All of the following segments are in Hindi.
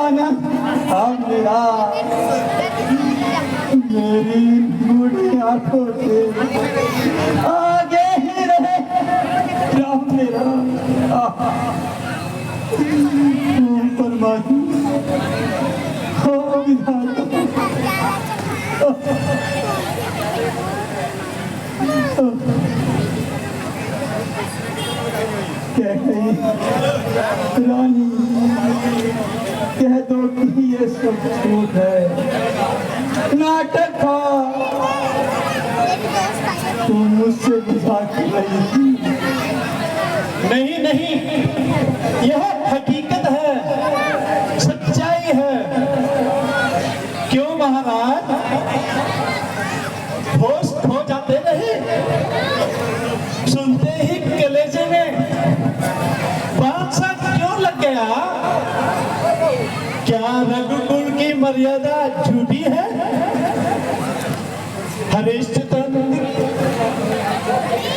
आनंद हम मेरा मेरी बूढ़ी आंखों से आगे ही रहे राम मेरा। परमात्मा हो विधाता कह गई रानी, कह दो कि ये सब झूठ है, नाटक था, तुम मुझसे मजाक कर रही थी। नहीं नहीं, यह हकीकत है, सच्चाई है। क्यों महाराज, होश खो जाते नहीं? सुनते ही कलेजे में बात सा क्यों लग गया? क्या रघुकुल की मर्यादा झूठी है? हरिश्चंद्र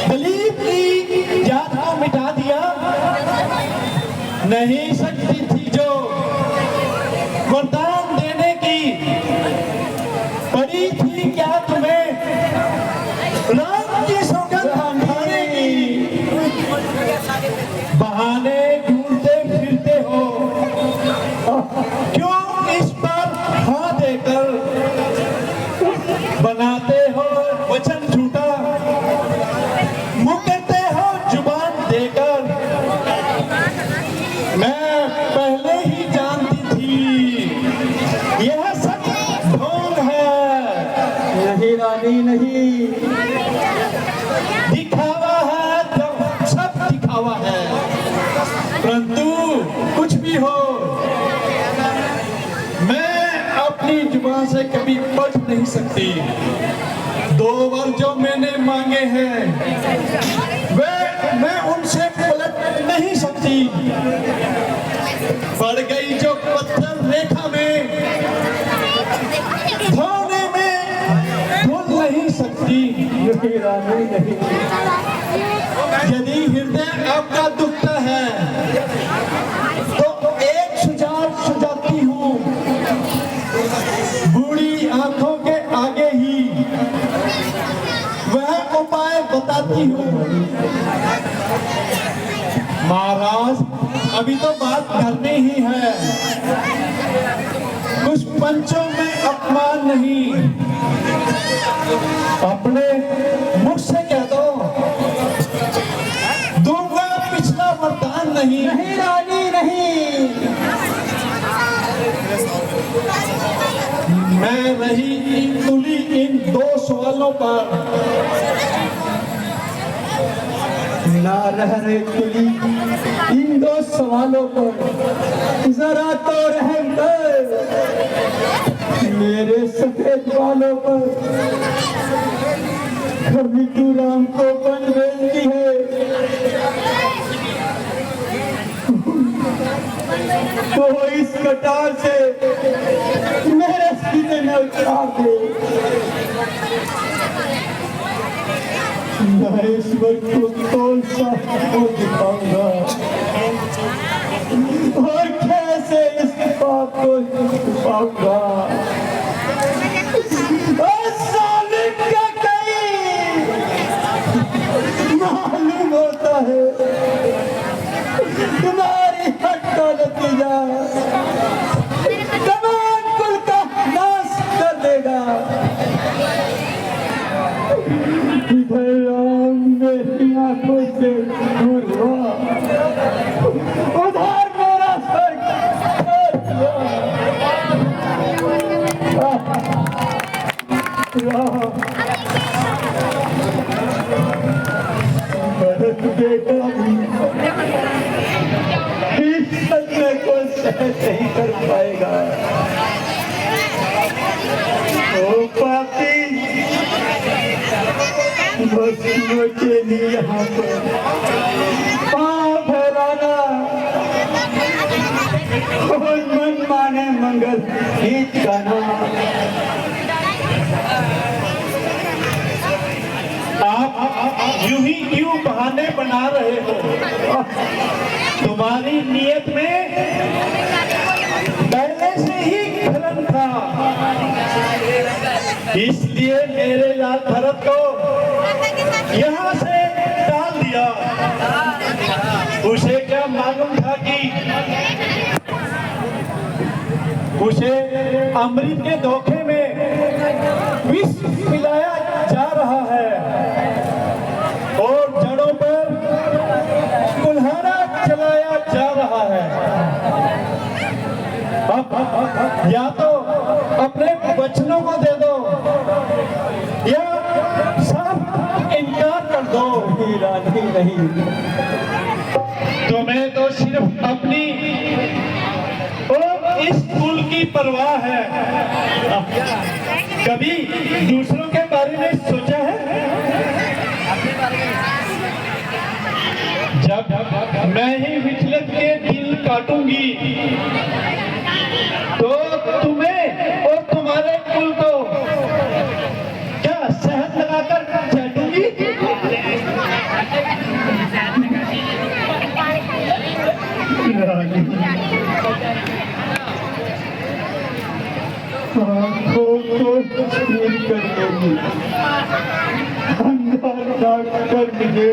दलीप की जात को मिटा दिया, नहीं सकती थी जो वरदान देने की पड़ी थी क्या तुम्हें राम की सौगंध खाने की? बहाने ढूंढते फिरते हो, क्यों इस पर हाँ देकर बनाते हो वचन झूठा, मुकरते हो जुबान देकर? मैं पहले ही जानती थी यह सब ढोंग है। नहीं रानी नहीं, दिखावा है, तो सब दिखावा है। परंतु कुछ भी हो, मैं अपनी जुबान से कभी बच नहीं सकती। 2 वर जो मैंने मांगे हैं वे मैं उनसे पलट नहीं सकती। बढ़ गई जो पत्थर रेखा में, धोने में धुल नहीं सकती। नहीं रानी नहीं, यदि हृदय आपका दुखता है तो एक सुझाव सुझाती हूँ, बूढ़ी आंखों के आगे ही वह उपाय बताती हूँ। महाराज, अभी तो बात करनी ही है, कुछ पंचों में अपमान नहीं। अपने मुख से कह दो, दूंगा पिछला वरदान नहीं। नहीं रानी नहीं, मैं रही तुली इन 2 सवालों पर, ना रह रहे तुली इन 2 सवालों पर, जरा तो रहम कर मेरे सफेद बालों पर। कभी तू राम को बन बेचती है, तो इस कटार से मेरे सीने में उतार दे। महेश्वर को कौन सा को दिखाऊंगा और कैसे इस पाप को छुपाऊंगा? मालूम होता है तुम्हारी हट का नतीजा तमाम कुल का नाश कर देगा। इधर राम मेरी आंखों से दूर हुआ, उधर मेरा स्वर्ग भरत बेटा इस सदमे को सहन नहीं कर पाएगा। ओ पापी, बस मुझे लिए यहाँ पर पाँव फैलाना और मन माने मंगल गीत गाना। आप यूं ही क्यों बहाने बना रहे हो? तुम्हारी नियत में पहले इसलिए मेरे लाल भरत को यहाँ से डाल दिया। उसे क्या मालूम था कि उसे अमृत के धोखे में विष मिलाया जा रहा है और जड़ों पर कुल्हाड़ा चलाया जा रहा है। अब या तो अपने वचनों को दे दो या सब इनकार कर दो। रानी नहीं, तुम्हें तो सिर्फ अपनी और इस कुल की परवाह है। कभी दूसरों के बारे में सोचा है? जब मैं ही विचलित के दिल काटूंगी तो तुम्हें और तुम्हारे कुल को क्या शहद लगाकर चाटूंगी? आंखों को छीन कर लेगी, अंदर काट कर मुझे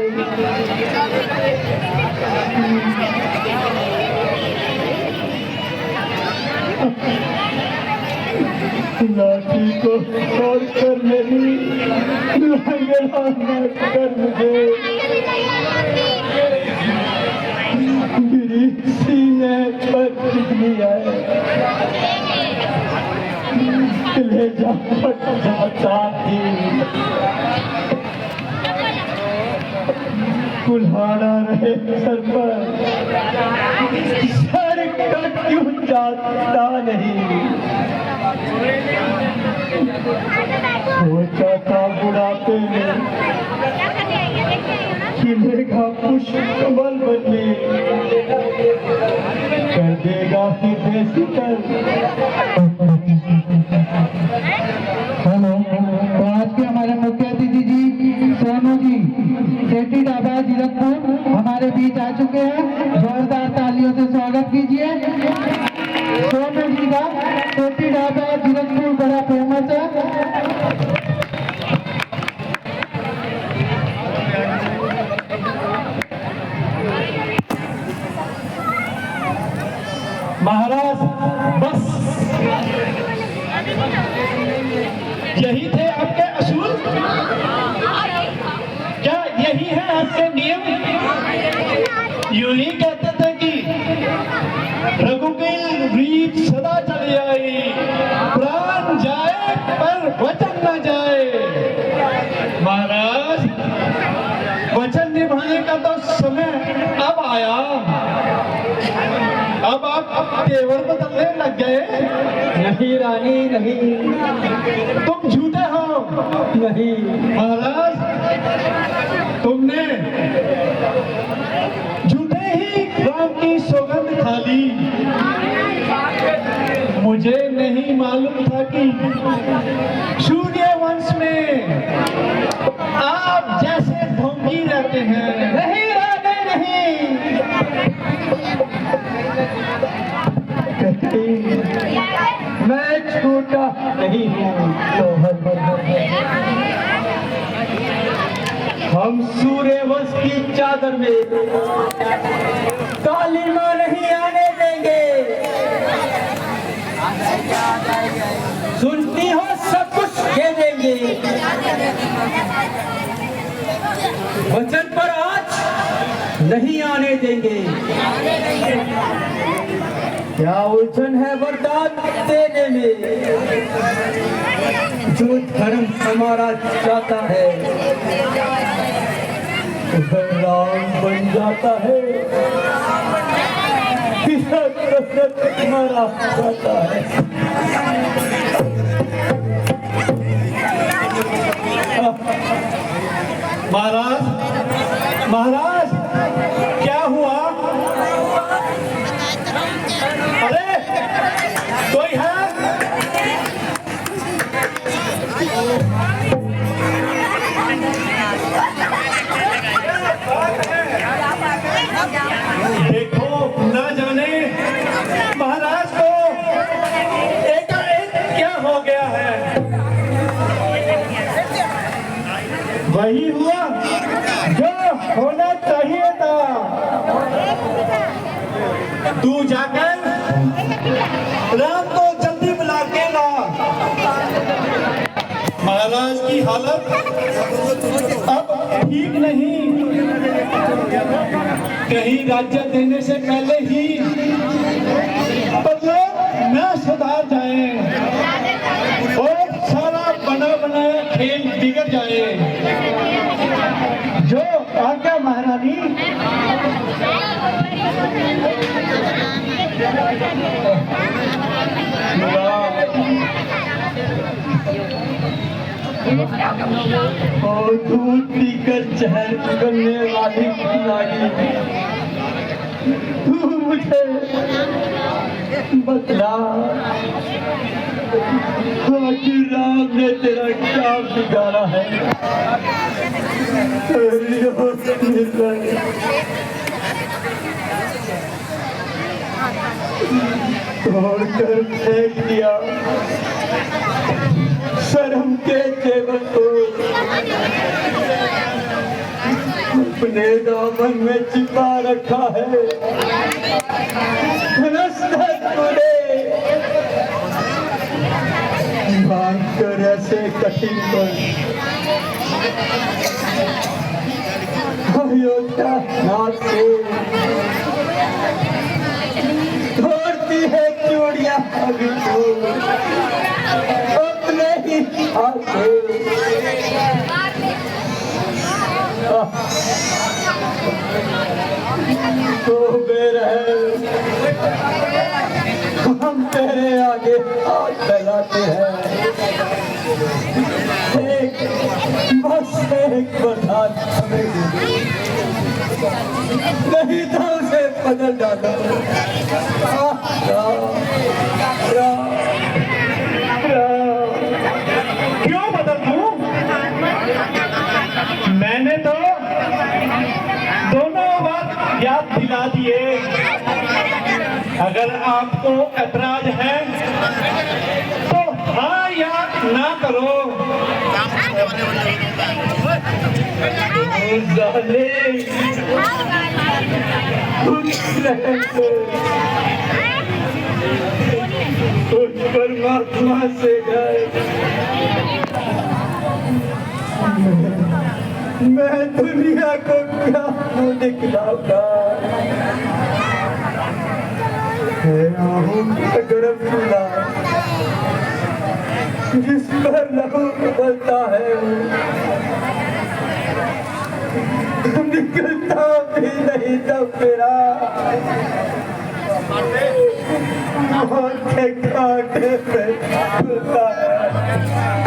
लाठी को छोड़ कर मेरी लंगड़ा मत कर मुझे। मेरी सीने पर कितनी है, कलेजा फट जाता थी। कुल्हाड़ा रहे सर पर, सर कट क्यों जाता नहीं। सोचा था बुढ़ापे में खिलेगा पुष्प कमल बदले, कर देगा फिर देसी कर। हेलो, तो आज के हमारे मुख्य अतिथि जी सोनू जी सेठी ढाबा जीरकपुर हमारे बीच आ चुके हैं। जोरदार तालियों से स्वागत कीजिए। सोनू जी का सेठी ढाबा जीरकपुर बड़ा फेमस है। महाराज बस यही थे आपके असूल? क्या यही है आपके नियम? यूं ही कहते थे कि रघुकुल रीत सदा चली आई, प्राण जाए पर वचन न जाए। महाराज वचन निभाने का तो समय अब आया। अब आप तेवर बदलने लग गए। नहीं रानी नहीं, तुम झूठे हो। नहीं महाराज तुमने झूठे ही राम की सौगंध खा ली। मुझे नहीं मालूम था कि सूर्य वंश में आप जैसे ढोंगी रहते हैं। नहीं रानी नहीं, मैं छोटा नहीं हूँ। हम सूर्यवंश की चादर में कालीमा नहीं आने देंगे। सुनती हो सब कुछ दे देंगे। वचन पर आज नहीं आने देंगे। क्या उलझन है वरदान देने में? जो धर्म हमारा चाहता है वह राम बन जाता है, दशरथ हमारा चाहता है। महाराज महाराज क्या हुआ? अरे कोई है? देखो ना जाने महाराज को वही हुआ जो होना चाहिए था। तू जाकर राम को जल्दी बुला के ला। महाराज की हालत अब ठीक नहीं। कहीं राज्य देने से पहले ही मतलब न सुधार जाए और सारा बना बनाया खेल बिगड़ जाए। जो आज्ञा महारानी। और दूध पीकर जहर करने वाली लागी, तू मुझे बतला आज राम ने तेरा क्या बिगाड़ा है। तोड़ कर फेंक दिया शर्म के जेवर को, अपने दामन में छिपा रखा है। बांध कर ऐसे कठिन पर अयोध्या नाथ से तोड़ती है चूड़ियां अभी तो अपने ही हाथे। तो बेरहम हम तेरे आगे हाथ फैलाते हैं। बस एक बरसात हमें नहीं तो उसे बदल डालो। क्यों बदल दूं? मैंने तो दोनों बात याद दिला दिए। अगर आपको ऐतराज है तो हाँ या ना करो। उस परमात्मा से गए मैं दुनिया को क्या मुंह दिखलाऊंगा। गर्म चूल्हा जिस पर लहू उबलता है निकलता भी नहीं तब मेरा के कांटे पे खुलता है।